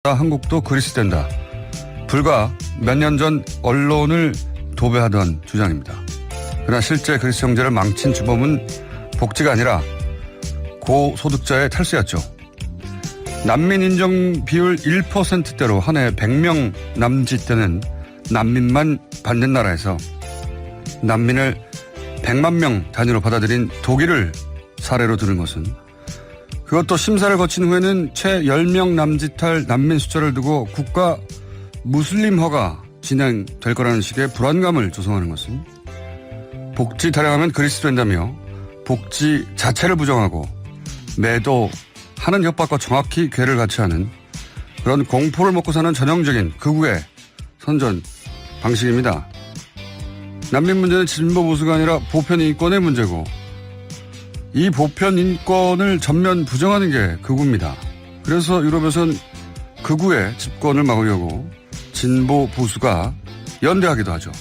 한국도 그리스 된다. 불과 몇 년 전 언론을 도배하던 주장입니다. 그러나 실제 그리스 형제를 망친 주범은 복지가 아니라 고소득자의 탈세였죠. 난민 인정 비율 1%대로 한 해 100명 남짓되는 난민만 받는 나라에서 난민을 100만 명 단위로 받아들인 독일을 사례로 들은 것은, 그것도 심사를 거친 후에는 채 10명 남짓할 난민 숫자를 두고 국가 무슬림화가 진행될 거라는 식의 불안감을 조성하는 것은, 복지 타령하면 그리스 된다며 복지 자체를 부정하고 매도하는 협박과 정확히 궤를 같이 하는 그런 공포를 먹고 사는 전형적인 극우의 선전 방식입니다. 난민 문제는 진보 보수가 아니라 보편 인권의 문제고, 이 보편 인권을 전면 부정하는 게 극우입니다. 그래서 유럽에선 극우의 집권을 막으려고 진보 보수가 연대하기도 하죠.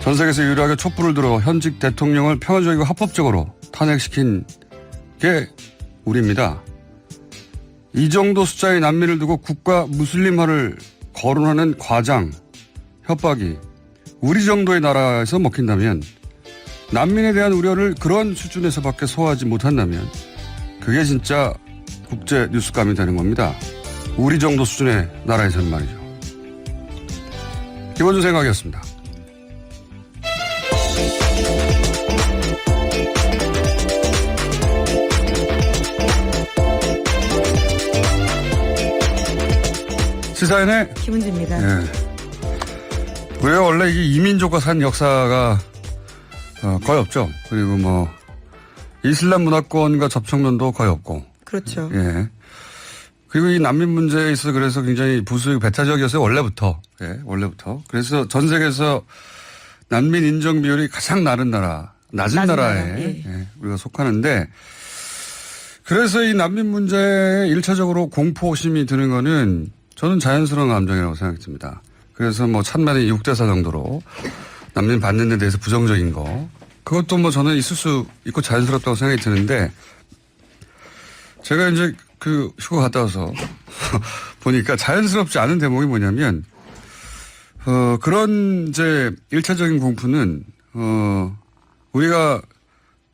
전 세계에서 유일하게 촛불을 들어 현직 대통령을 평화적이고 합법적으로 탄핵시킨 게 우리입니다. 이 정도 숫자의 난민을 두고 국가 무슬림화를 거론하는 과장, 협박이 우리 정도의 나라에서 먹힌다면, 난민에 대한 우려를 그런 수준에서밖에 소화하지 못한다면 그게 진짜 국제 뉴스감이 되는 겁니다. 우리 정도 수준의 나라에서는 말이죠. 김원준 생각이었습니다. 시사인의 김은지입니다. 네. 우리가 원래 이게 이민족과 산 역사가 거의 없죠. 그리고 뭐 이슬람 문화권과 접촉면도 거의 없고. 그렇죠. 예. 그리고 이 난민 문제에 있어서 그래서 굉장히 부수익 배타적이었어요. 원래부터. 예, 원래부터. 그래서 전 세계에서 난민 인정 비율이 가장 낮은 나라에 예, 우리가 속하는데, 그래서 이 난민 문제에 1차적으로 공포심이 드는 거는 저는 자연스러운 감정이라고 생각이 듭니다. 그래서 뭐 찬반이 6대4 정도로 난민 받는 데 대해서 부정적인 거, 그것도 뭐 저는 있을 수 있고 자연스럽다고 생각이 드는데, 제가 이제 그 휴가 갔다 와서 보니까 자연스럽지 않은 대목이 뭐냐면, 그런 이제 1차적인 공포는, 우리가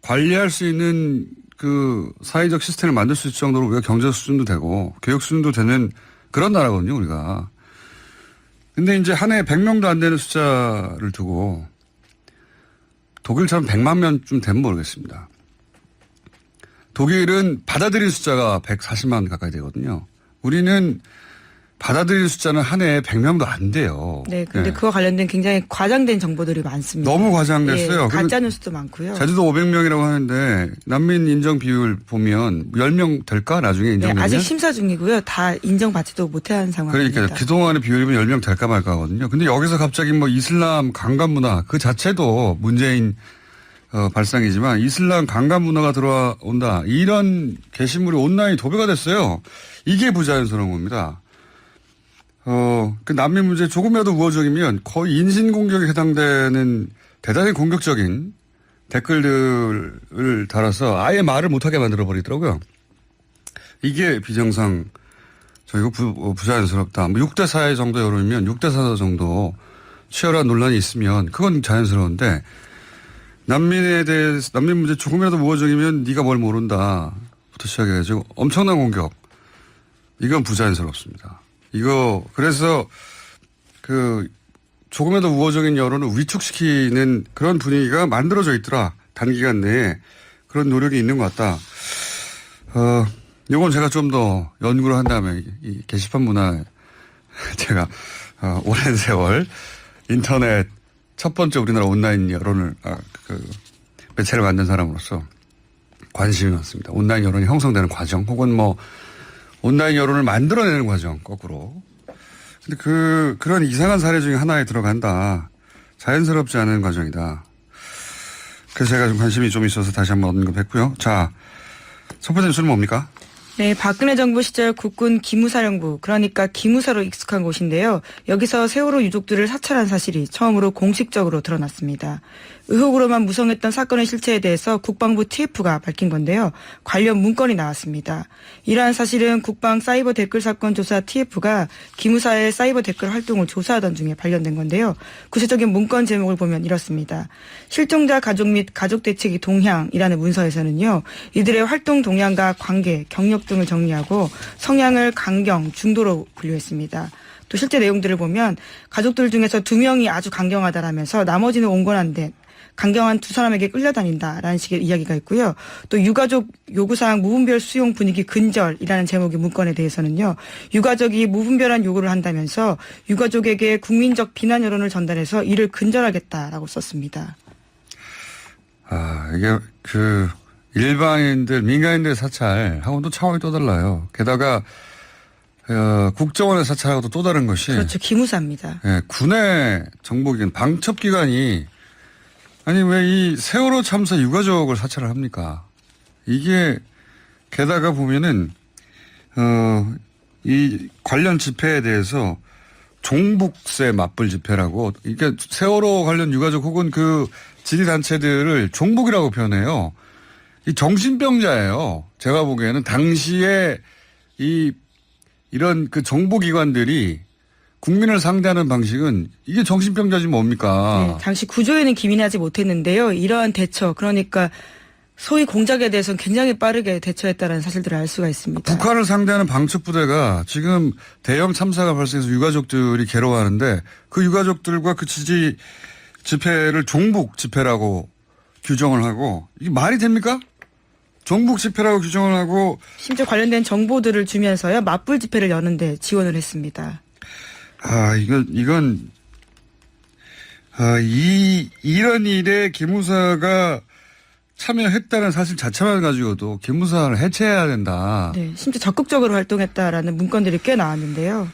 관리할 수 있는 그 사회적 시스템을 만들 수 있을 정도로 우리가 경제 수준도 되고 교육 수준도 되는 그런 나라거든요, 우리가. 근데 이제 한 해 100명도 안 되는 숫자를 두고, 독일처럼 100만 명쯤 되면 모르겠습니다. 독일은 받아들인 숫자가 140만 가까이 되거든요. 우리는 받아들인 숫자는 한 해에 100명도 안 돼요. 네, 근데 네. 그와 관련된 굉장히 과장된 정보들이 많습니다. 너무 과장됐어요. 네, 가짜뉴스도 많고요. 제주도 500명이라고 하는데 난민 인정 비율 보면 10명 될까? 나중에 인정되면? 네, 아직 심사 중이고요. 다 인정받지도 못한 상황입니다. 그러니까 그동안의 비율이면 10명 될까 말까 하거든요. 근데 여기서 갑자기 뭐 이슬람 강간 문화 그 자체도 문제인 발상이지만, 이슬람 강간 문화가 들어온다, 이런 게시물이 온라인 도배가 됐어요. 이게 부자연스러운 겁니다. 그 난민 문제 조금이라도 우호적이면 거의 인신공격에 해당되는 대단히 공격적인 댓글들을 달아서 아예 말을 못하게 만들어버리더라고요. 이게 비정상적이고 부자연스럽다. 뭐 6대4 정도 여론이면 6대4 정도 치열한 논란이 있으면 그건 자연스러운데, 난민에 대해서, 난민 문제 조금이라도 우호적이면 네가 뭘 모른다부터 시작해가지고 엄청난 공격. 이건 부자연스럽습니다. 이거, 그래서 조금이라도 우호적인 여론을 위축시키는 그런 분위기가 만들어져 있더라. 단기간 내에 그런 노력이 있는 것 같다. 이건 제가 좀 더 연구를 한 다음에 이 게시판 문화, 제가 오랜 세월 인터넷 첫 번째 우리나라 온라인 여론을, 매체를 만든 사람으로서 관심이 많습니다. 온라인 여론이 형성되는 과정, 혹은 뭐, 온라인 여론을 만들어내는 과정, 거꾸로. 근데 그런 이상한 사례 중에 하나에 들어간다. 자연스럽지 않은 과정이다. 그래서 제가 좀 관심이 좀 있어서 다시 한번 언급했고요. 자, 첫 번째 뉴스는 뭡니까? 네, 박근혜 정부 시절 국군 기무사령부, 그러니까 기무사로 익숙한 곳인데요. 여기서 세월호 유족들을 사찰한 사실이 처음으로 공식적으로 드러났습니다. 의혹으로만 무성했던 사건의 실체에 대해서 국방부 TF가 밝힌 건데요. 관련 문건이 나왔습니다. 이러한 사실은 국방 사이버 댓글 사건 조사 TF가 기무사의 사이버 댓글 활동을 조사하던 중에 발견된 건데요. 구체적인 문건 제목을 보면 이렇습니다. 실종자 가족 및 가족 대책이 동향이라는 문서에서는요. 이들의 활동 동향과 관계, 경력 등을 정리하고 성향을 강경, 중도로 분류했습니다. 또 실제 내용들을 보면 가족들 중에서 2명이 아주 강경하다라면서 나머지는 온건한데 강경한 2사람에게 끌려다닌다라는 식의 이야기가 있고요. 또 유가족 요구사항 무분별 수용 분위기 근절이라는 제목의 문건에 대해서는요. 유가족이 무분별한 요구를 한다면서 유가족에게 국민적 비난 여론을 전달해서 이를 근절하겠다라고 썼습니다. 이게 일반인들, 민간인들 사찰하고는 또 차원이 또 달라요. 게다가 국정원의 사찰하고도 또 다른 것이 그렇죠. 기무사입니다. 예, 군의 정보기관, 방첩기관이 아니 왜 이 세월호 참사 유가족을 사찰을 합니까? 이게 게다가 보면은 이 관련 집회에 대해서 종북세 맞불 집회라고 이게 세월호 관련 유가족 혹은 그 지리 단체들을 종북이라고 표현해요. 이 정신병자예요. 제가 보기에는 당시에 이런 그 정보기관들이 국민을 상대하는 방식은 이게 정신병자지 뭡니까? 네, 당시 구조에는 기민하지 못했는데요. 이러한 대처, 그러니까 소위 공작에 대해서는 굉장히 빠르게 대처했다는 사실들을 알 수가 있습니다. 북한을 상대하는 방첩부대가 지금 대형 참사가 발생해서 유가족들이 괴로워하는데 그 유가족들과 그 지지 집회를 종북 집회라고 규정을 하고 이게 말이 됩니까? 종북 집회라고 규정을 하고 심지어 관련된 정보들을 주면서요. 맞불 집회를 여는데 지원을 했습니다. 이런 일에 기무사가 참여했다는 사실 자체만 가지고도 기무사를 해체해야 된다. 네, 심지어 적극적으로 활동했다라는 문건들이 꽤 나왔는데요.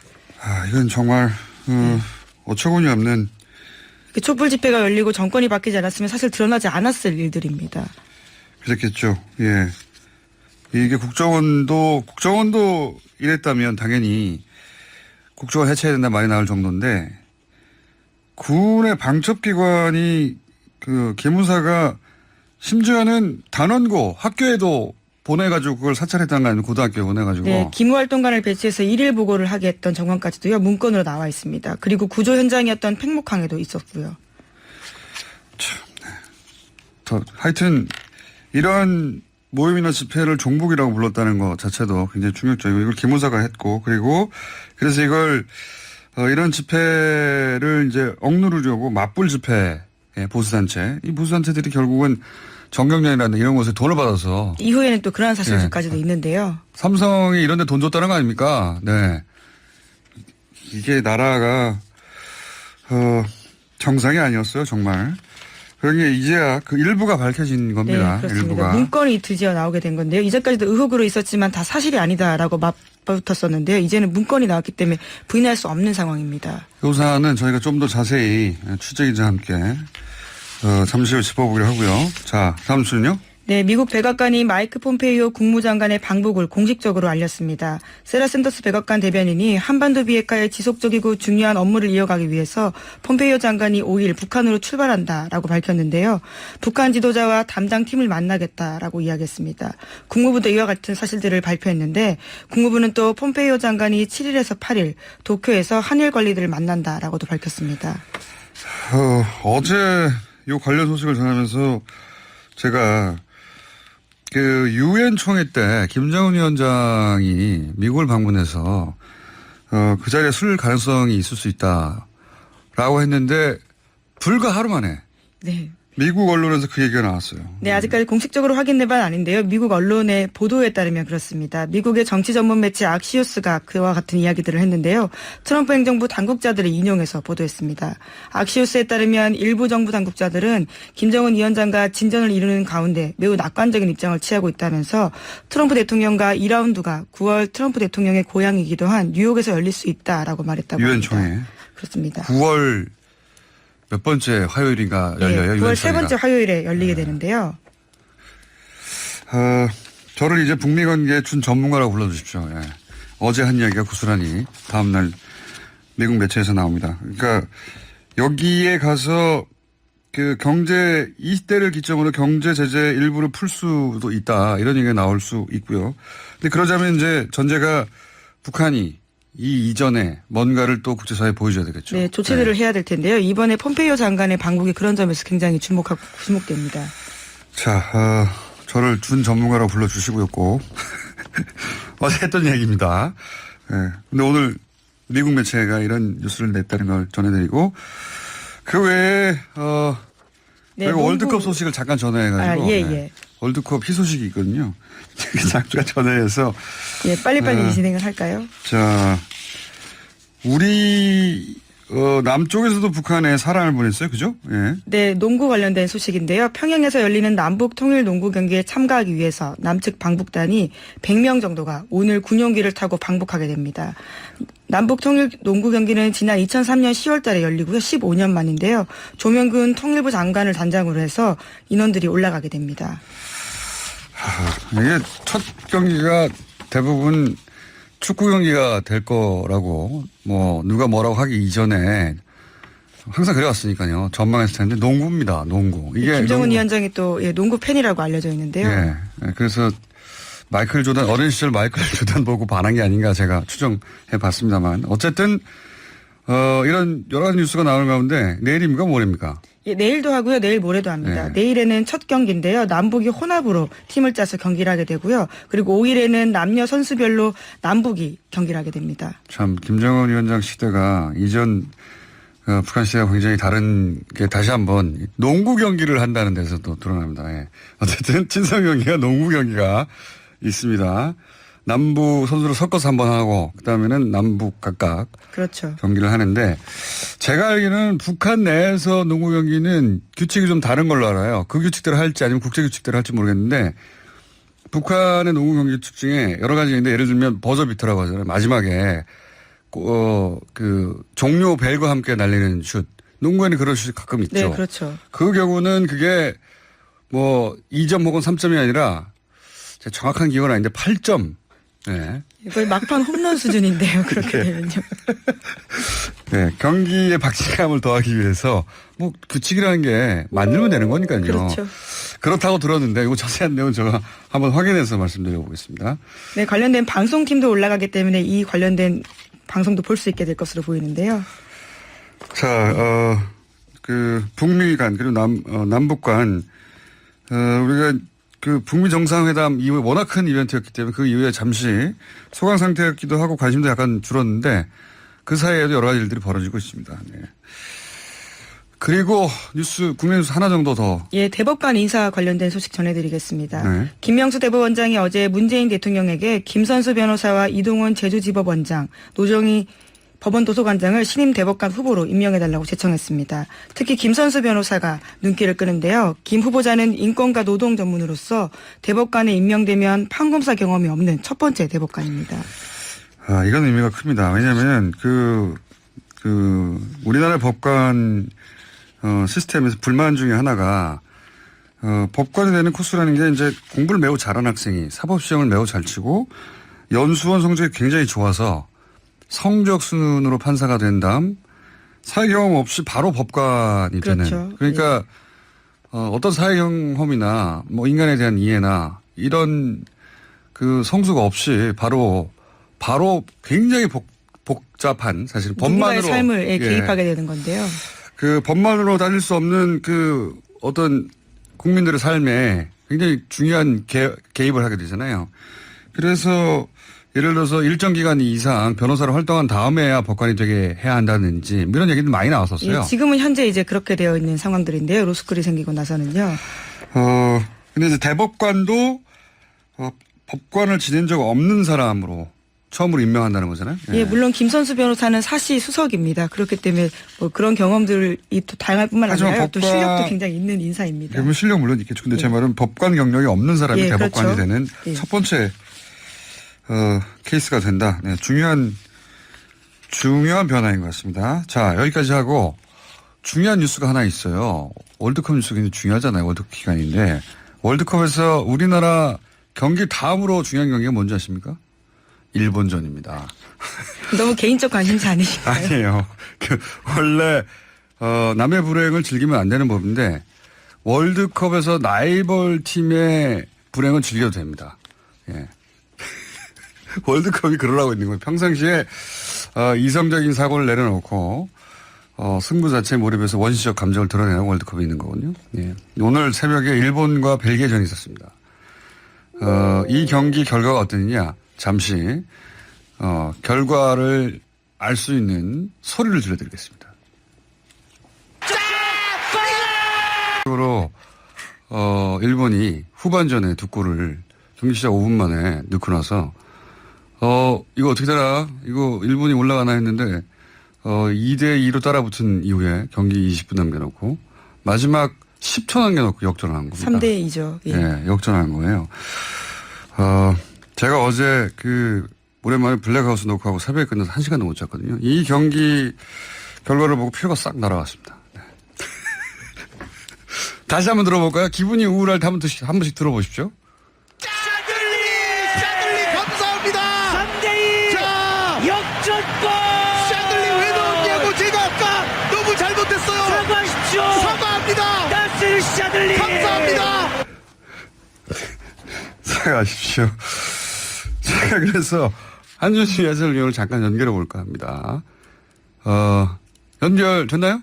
이건 정말 어처구니 없는. 촛불 집회가 열리고 정권이 바뀌지 않았으면 사실 드러나지 않았을 일들입니다. 그렇겠죠. 예. 이게 국정원도 이랬다면 당연히 국정원 해체해야 된다 말이 나올 정도인데 군의 방첩기관이 그 기무사가 심지어는 단원고 학교에도 보내가지고 그걸 사찰했다는 거 아니면 고등학교에 보내가지고. 네, 기무활동가를 배치해서 일일 보고를 하게 했던 정황까지도요. 문건으로 나와 있습니다. 그리고 구조 현장이었던 팽목항에도 있었고요. 참, 하여튼 이런 모임이나 집회를 종북이라고 불렀다는 것 자체도 굉장히 충격적이고 이걸 기무사가 했고 그리고 그래서 이걸 이런 집회를 이제 억누르려고 맞불 집회 보수단체 이 보수단체들이 결국은 정경련이라는 이런 곳에 돈을 받아서 이후에는 또 그러한 사실까지도 있는데요. 삼성이 이런 데 돈 줬다는 거 아닙니까? 네. 이게 나라가 정상이 아니었어요 정말. 그런 게 이제야 그 일부가 밝혀진 겁니다. 네, 그렇습니다. 일부가. 문건이 드디어 나오게 된 건데요. 이제까지도 의혹으로 있었지만 다 사실이 아니다라고 맞붙었었는데요. 이제는 문건이 나왔기 때문에 부인할 수 없는 상황입니다. 이 사안은 저희가 좀 더 자세히 취재기자와 함께 잠시 후 짚어보기로 하고요. 자, 다음 주는요. 네, 미국 백악관이 마이크 폼페이오 국무장관의 방북을 공식적으로 알렸습니다. 세라 샌더스 백악관 대변인이 한반도 비핵화의 지속적이고 중요한 업무를 이어가기 위해서 폼페이오 장관이 5일 북한으로 출발한다라고 밝혔는데요. 북한 지도자와 담당 팀을 만나겠다라고 이야기했습니다. 국무부도 이와 같은 사실들을 발표했는데 국무부는 또 폼페이오 장관이 7일에서 8일 도쿄에서 한일 관리들을 만난다라고도 밝혔습니다. 어제 이 관련 소식을 전하면서 제가 그 유엔 총회 때 김정은 위원장이 미국을 방문해서 그 자리에 술 가능성이 있을 수 있다라고 했는데 불과 하루 만에 네. 미국 언론에서 그 얘기가 나왔어요. 네, 아직까지 공식적으로 확인된 바는 아닌데요. 미국 언론의 보도에 따르면 그렇습니다. 미국의 정치 전문 매체 악시오스가 그와 같은 이야기들을 했는데요. 트럼프 행정부 당국자들을 인용해서 보도했습니다. 악시오스에 따르면 일부 정부 당국자들은 김정은 위원장과 진전을 이루는 가운데 매우 낙관적인 입장을 취하고 있다면서 트럼프 대통령과 2라운드가 9월 트럼프 대통령의 고향이기도 한 뉴욕에서 열릴 수 있다라고 말했다고 유엔 합니다. 총회. 그렇습니다. 9월 몇 번째 화요일인가 열려요? 네, 9월 세 번째 화요일에 열리게 되는데요. 저를 이제 북미 관계 준 전문가라고 불러주십시오. 예. 어제 한 이야기가 고스란히 다음날 미국 매체에서 나옵니다. 그러니까 여기에 가서 그 경제 이 시대를 기점으로 경제 제재 일부를 풀 수도 있다 이런 얘기가 나올 수 있고요. 근데 그러자면 이제 전제가 북한이 이 이전에 뭔가를 또 국제사회에 보여줘야 되겠죠. 네, 조치들을 해야 될 텐데요. 이번에 폼페이오 장관의 방북이 그런 점에서 굉장히 주목됩니다. 자, 저를 준 전문가라고 불러주시고요, 꼭. 어제 했던 얘기입니다. 예. 근데 오늘 미국 매체가 이런 뉴스를 냈다는 걸 전해드리고, 그 외에, 네, 저희가 월드컵 소식을 잠깐 전해가지고. 네. 월드컵 희소식이 있거든요. 잠깐 전해서. 예, 빨리빨리 진행을 할까요? 자, 우리, 남쪽에서도 북한에 사람을 보냈어요. 그죠? 예. 네, 농구 관련된 소식인데요. 평양에서 열리는 남북 통일 농구 경기에 참가하기 위해서 남측 방북단이 100명 정도가 오늘 군용기를 타고 방북하게 됩니다. 남북 통일 농구 경기는 지난 2003년 10월 달에 열리고요. 15년 만인데요. 조명근 통일부 장관을 단장으로 해서 인원들이 올라가게 됩니다. 이게 첫 경기가 대부분 축구 경기가 될 거라고 뭐 누가 뭐라고 하기 이전에 항상 그래왔으니까요. 전망했을 텐데 농구입니다. 농구. 이게 김정은 위원장이 또 농구 팬이라고 알려져 있는데요. 예. 그래서 마이클 조던 어린 시절 마이클 조던 보고 반한 게 아닌가 제가 추정해 봤습니다만 어쨌든 이런 여러 가지 뉴스가 나오는 가운데 내일입니까 모레입니까? 예, 내일도 하고요. 내일 모레도 합니다. 네. 내일에는 첫 경기인데요. 남북이 혼합으로 팀을 짜서 경기를 하게 되고요. 그리고 5일에는 남녀 선수별로 남북이 경기를 하게 됩니다. 참 김정은 위원장 시대가 이전 북한 시대가 굉장히 다른 게 다시 한번 농구 경기를 한다는 데서도 드러납니다. 예. 어쨌든 친선 경기가 농구 경기가 있습니다. 남부 선수를 섞어서 한번 하고 그다음에는 남북 각각 그렇죠. 경기를 하는데 제가 알기로는 북한 내에서 농구 경기는 규칙이 좀 다른 걸로 알아요. 그 규칙대로 할지 아니면 국제 규칙대로 할지 모르겠는데 북한의 농구 경기 규칙 중에 여러 가지인데 예를 들면 버저비터라고 하잖아요. 마지막에 그 종료 벨과 함께 날리는 슛. 농구에는 그런 슛이 가끔 있죠. 네, 그렇죠. 그 경우는 그게 뭐 2점 혹은 3점이 아니라 제가 정확한 기억은 아닌데 8점. 네. 거의 막판 홈런 수준인데요. 그렇게 네. 되면요. 네. 경기의 박진감을 더하기 위해서 뭐 규칙이라는 게 만들면 되는 거니까요. 그렇죠. 그렇다고 들었는데 이거 자세한 내용은 제가 한번 확인해서 말씀드려보겠습니다. 네. 관련된 방송팀도 올라가기 때문에 이 관련된 방송도 볼 수 있게 될 것으로 보이는데요. 자, 그 북미 간 그리고 남북 간 우리가 그 북미 정상회담 이후에 워낙 큰 이벤트였기 때문에 그 이후에 잠시 소강 상태였기도 하고 관심도 약간 줄었는데 그 사이에도 여러 가지 일들이 벌어지고 있습니다. 네. 그리고 국내 뉴스 하나 정도 더. 예, 대법관 인사 관련된 소식 전해드리겠습니다. 네. 김명수 대법원장이 어제 문재인 대통령에게 김선수 변호사와 이동원 제주지법원장, 노정희 법원 도서관장을 신임 대법관 후보로 임명해달라고 제청했습니다. 특히 김선수 변호사가 눈길을 끄는데요. 김 후보자는 인권과 노동 전문으로서 대법관에 임명되면 판검사 경험이 없는 첫 번째 대법관입니다. 아, 이건 의미가 큽니다. 왜냐하면 우리나라 법관 시스템에서 불만 중에 하나가 법관이 되는 코스라는 게 이제 공부를 매우 잘하는 학생이 사법시험을 매우 잘 치고 연수원 성적이 굉장히 좋아서 성적 순으로 판사가 된 다음 사회 경험 없이 바로 법관이 그렇죠. 되는. 그러니까 어떤 사회 경험이나 뭐 인간에 대한 이해나 이런 그 성수가 없이 바로 굉장히 복잡한 사실 누군가의 법만으로 삶을 개입하게 되는 건데요. 그 법만으로 다닐 수 없는 그 어떤 국민들의 삶에 굉장히 중요한 개입을 하게 되잖아요. 그래서 예를 들어서 일정 기간 이상 변호사로 활동한 다음에야 법관이 되게 해야 한다든지 이런 얘기들 많이 나왔었어요. 예, 지금은 현재 이제 그렇게 되어 있는 상황들인데요. 로스쿨이 생기고 나서는요. 근데 이제 대법관도 법관을 지낸 적 없는 사람으로 처음으로 임명한다는 거잖아요. 예, 물론 김선수 변호사는 사시 수석입니다. 그렇기 때문에 뭐 그런 경험들이 또 다양할 뿐만 아니라 또 실력도 굉장히 있는 인사입니다. 그러면 실력 물론 있겠죠. 근데 제 말은 법관 경력이 없는 사람이 대법관이 그렇죠. 되는 첫 번째 케이스가 된다. 네, 중요한 변화인 것 같습니다. 자, 여기까지 하고 중요한 뉴스가 하나 있어요. 월드컵 뉴스가 굉장히 중요하잖아요. 월드컵 기간인데 월드컵에서 우리나라 경기 다음으로 중요한 경기가 뭔지 아십니까? 일본전입니다. 너무 개인적 관심사 아니실까요? 아니에요. 원래 남의 불행을 즐기면 안 되는 법인데 월드컵에서 라이벌 팀의 불행은 즐겨도 됩니다. 예. 월드컵이 그러라고 있는 거예요. 평상시에 이성적인 사고를 내려놓고 승부 자체에 몰입해서 원시적 감정을 드러내는 월드컵이 있는 거거든요. 예. 오늘 새벽에 일본과 벨기에전이 있었습니다. 이 경기 결과가 어땠느냐? 잠시 결과를 알 수 있는 소리를 들려드리겠습니다. 으로 일본이 후반전에 두 골을 경기 시작 5분 만에 넣고 나서 이거 어떻게 되나? 이거 일본이 올라가나 했는데 2대2로 따라붙은 이후에 경기 20분 남겨놓고 마지막 10초 남겨놓고 역전한 겁니다. 3대2죠. 예. 네, 역전한 거예요. 제가 어제 오랜만에 블랙하우스 녹화하고 새벽에 끝나서 1시간도 못 잤거든요. 이 경기 결과를 보고 피로가 싹 날아갔습니다. 네. 다시 한번 들어볼까요? 기분이 우울할 때 한 번씩 들어보십시오. 샤들리 감사합니다. 3대2 자, 역전골. 샤들리 왜 넣었냐고 제가 아까 너무 잘못했어요. 사과하십시오. 사과합니다. 나스르 샤들리. 감사합니다. 사과하십시오. 제가 그래서 한준수 해설위원을 잠깐 연결해 볼까 합니다. 연결됐나요?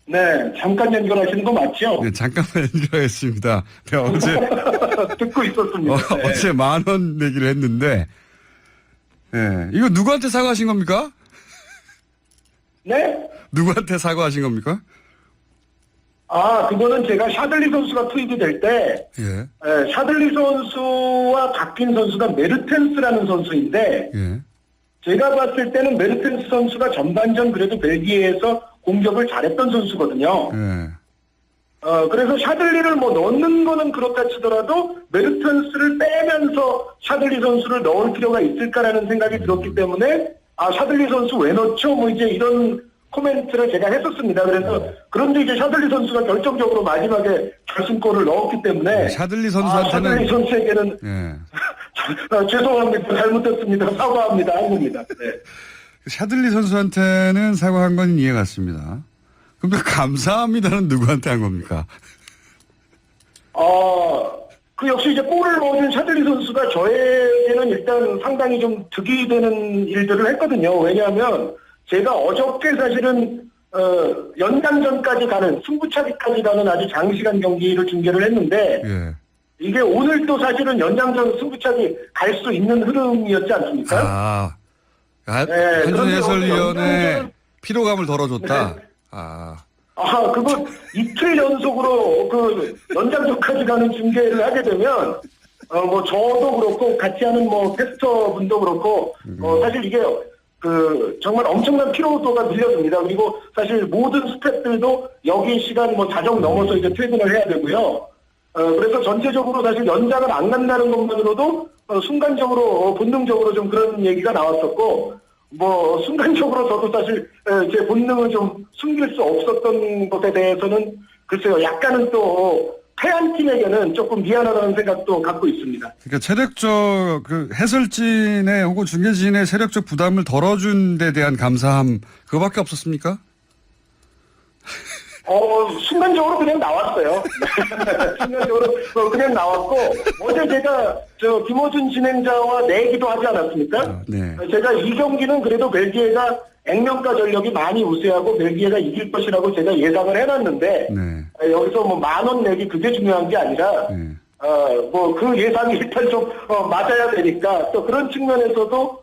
네, 잠깐 연결하시는 거 맞죠? 네, 잠깐만 연결하겠습니다. 네, 어제, 듣고 있었습니다. 네. 어제 10,000원 내기를 했는데, 예, 이거 누구한테 사과하신 겁니까? 네? 누구한테 사과하신 겁니까? 그거는 제가 샤들리 선수가 투입이 될 때, 예, 샤들리 선수와 바뀐 선수가 메르텐스라는 선수인데, 예, 제가 봤을 때는 메르텐스 선수가 전반전 그래도 벨기에에서 공격을 잘했던 선수거든요. 예. 그래서 샤들리를 넣는 거는 그렇다 치더라도 메르텐스를 빼면서 샤들리 선수를 넣을 필요가 있을까라는 생각이 들었기 때문에 샤들리 선수 왜 넣죠? 이제 이런 코멘트를 제가 했었습니다. 그래서 그런데 이제 샤들리 선수가 결정적으로 마지막에 결승골을 넣었기 때문에 샤들리 선수한테는 샤들리 선수에게는 예. 죄송합니다. 잘못했습니다. 사과합니다. 한 겁니다. 네. 샤들리 선수한테는 사과한 건 이해 갔습니다. 그럼 감사합니다는 누구한테 한 겁니까? 그 역시 이제 골을 넣어준 샤들리 선수가 저에게는 일단 상당히 좀 득이 되는 일들을 했거든요. 왜냐하면 제가 어저께 사실은 연장전까지 가는 승부차기까지 가는 아주 장시간 경기를 중계를 했는데 예. 이게 오늘 또 사실은 연장전 승부차기 갈 수 있는 흐름이었지 않습니까? 한준 그런데 해설위원의 연장전- 피로감을 덜어줬다. 네. 그거 이틀 연속으로 연장전까지 가는 중계를 하게 되면, 저도 그렇고, 같이 하는 캐스터 분도 그렇고, 사실 이게, 정말 엄청난 피로도가 밀려듭니다. 그리고 사실 모든 스태프들도 여기 시간 자정 넘어서 이제 퇴근을 해야 되고요. 그래서 전체적으로 사실 연장을 안 간다는 것만으로도, 순간적으로, 본능적으로 좀 그런 얘기가 나왔었고, 순간적으로 저도 사실 제 본능을 좀 숨길 수 없었던 것에 대해서는 글쎄요, 약간은 또 패한 팀에게는 조금 미안하다는 생각도 갖고 있습니다. 그러니까 체력적 해설진의 혹은 중계진의 체력적 부담을 덜어준 데 대한 감사함 그거밖에 없었습니까? 순간적으로 그냥 나왔어요. 순간적으로 그냥 나왔고, 어제 제가 김호준 진행자와 내기도 하지 않았습니까? 네. 제가 이 경기는 그래도 벨기에가 액면가 전력이 많이 우세하고 벨기에가 이길 것이라고 제가 예상을 해놨는데, 네. 여기서 10,000원 내기 그게 중요한 게 아니라, 네. 그 예상이 일단 좀 맞아야 되니까, 또 그런 측면에서도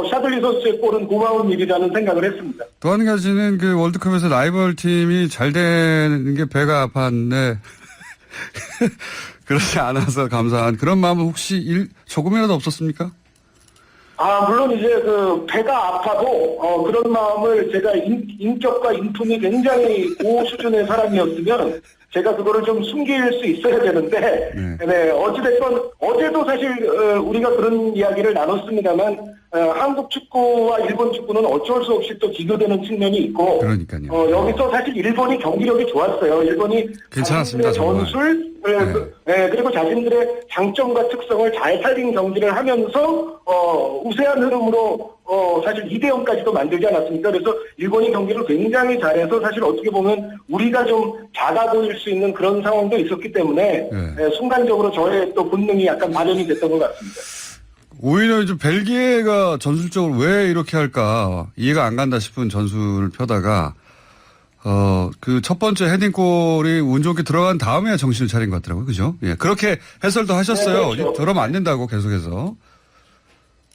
샤들리 선수의 골은 고마운 일이라는 생각을 했습니다. 또 한 가지는 월드컵에서 라이벌 팀이 잘 되는 게 배가 아팠는데 그렇지 않아서 감사한 그런 마음은 혹시 조금이라도 없었습니까? 물론 이제 배가 아파도 그런 마음을 제가 인격과 인품이 굉장히 고수준의 사람이었으면 제가 그거를 좀 숨길 수 있어야 되는데, 네, 어찌됐건 어제도 사실 우리가 그런 이야기를 나눴습니다만 한국 축구와 일본 축구는 어쩔 수 없이 또 비교되는 측면이 있고, 그러니까요. 여기서 사실 일본이 경기력이 좋았어요. 일본이 괜찮았습니다, 자신들의 전술, 그리고 자신들의 장점과 특성을 잘 살린 경기를 하면서 우세한 흐름으로 사실 2대0까지도 만들지 않았습니까? 그래서 일본이 경기를 굉장히 잘해서 사실 어떻게 보면 우리가 좀 작아 보일 수 있는 그런 상황도 있었기 때문에 순간적으로 저의 또 본능이 약간 발현이 됐던 것 같습니다. 오히려 이제 벨기에가 전술적으로 왜 이렇게 할까 이해가 안 간다 싶은 전술을 펴다가 그 첫 번째 헤딩골이 운 좋게 들어간 다음에야 정신을 차린 것 같더라고요. 그죠? 예. 그렇게 해설도 하셨어요. 네, 그렇죠. 저러면 안 된다고 계속해서.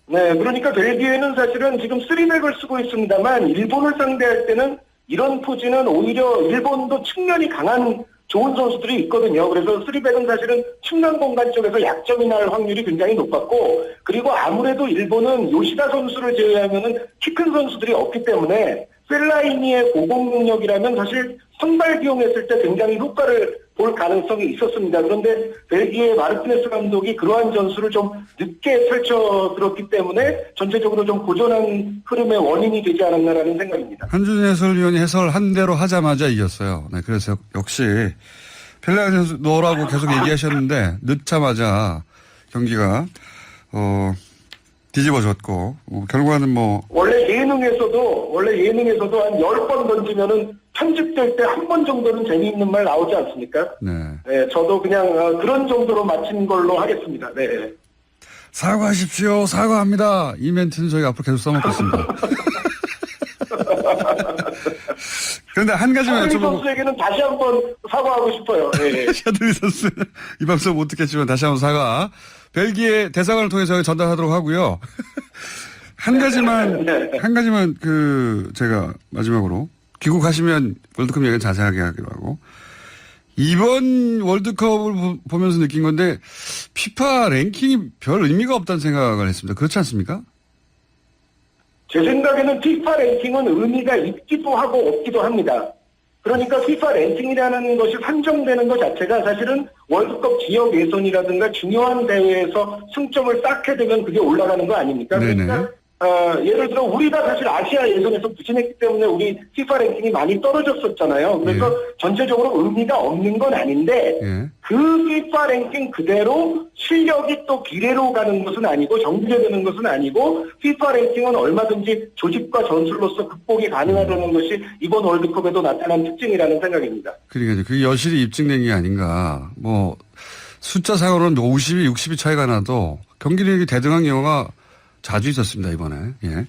네, 그러니까 벨기에는 사실은 지금 3백을 쓰고 있습니다만 일본을 상대할 때는 이런 포지는 오히려 일본도 측면이 강한 좋은 선수들이 있거든요. 그래서 3백은 사실은 측면 공간 쪽에서 약점이 날 확률이 굉장히 높았고, 그리고 아무래도 일본은 요시다 선수를 제외하면은 키 큰 선수들이 없기 때문에 펠라이니의 고공 능력이라면 사실 선발 기용했을 때 굉장히 효과를 볼 가능성이 있었습니다. 그런데 벨기에 마르티네스 감독이 그러한 전술을 좀 늦게 펼쳐들었기 때문에 전체적으로 좀 고전한 흐름의 원인이 되지 않았나라는 생각입니다. 한준 해설위원이 해설한 대로 하자마자 이겼어요. 네, 그래서 역시 펠라인 선수 넣으라고 계속 얘기하셨는데 늦자마자 경기가 뒤집어졌고 결과는 뭐 원래 예능에서도 한 10번 던지면은 편집될 때 한 번 정도는 재미있는 말 나오지 않습니까? 네. 네, 저도 그냥 그런 정도로 마친 걸로 하겠습니다. 네. 사과하십시오. 사과합니다. 이 멘트는 저희가 앞으로 계속 써먹겠습니다. 그런데 한 가지만 샤들리 여쭤보고. 선수에게는 다시 한번 사과하고 싶어요. 네. 샤들리 선수 이 방송 못 듣겠지만 다시 한번 사과. 벨기에 대사관을 통해서 전달하도록 하고요. 한 가지만 제가 마지막으로 귀국하시면 월드컵 얘기는 자세하게 하기로 하고 이번 월드컵을 보면서 느낀 건데 피파 랭킹이 별 의미가 없다는 생각을 했습니다. 그렇지 않습니까? 제 생각에는 피파 랭킹은 의미가 있기도 하고 없기도 합니다. 그러니까 피파 랭킹이라는 것이 산정되는 것 자체가 사실은 월드컵 지역 예선이라든가 중요한 대회에서 승점을 쌓게 되면 그게 올라가는 거 아닙니까? 네네. 그러니까 예를 들어 우리가 사실 아시아 예선에서 부진했기 때문에 우리 피파 랭킹이 많이 떨어졌었잖아요. 그래서 전체적으로 의미가 없는 건 아닌데 그 피파 랭킹 그대로 실력이 또 비례로 가는 것은 아니고 정비례되는 것은 아니고 피파 랭킹은 얼마든지 조직과 전술로서 극복이 가능하다는 것이 이번 월드컵에도 나타난 특징이라는 생각입니다. 그러니까 그게 여실히 입증된 게 아닌가. 뭐 숫자상으로는 50이 60이 차이가 나도 경기력이 대등한 경우가 자주 있었습니다, 이번에. 예.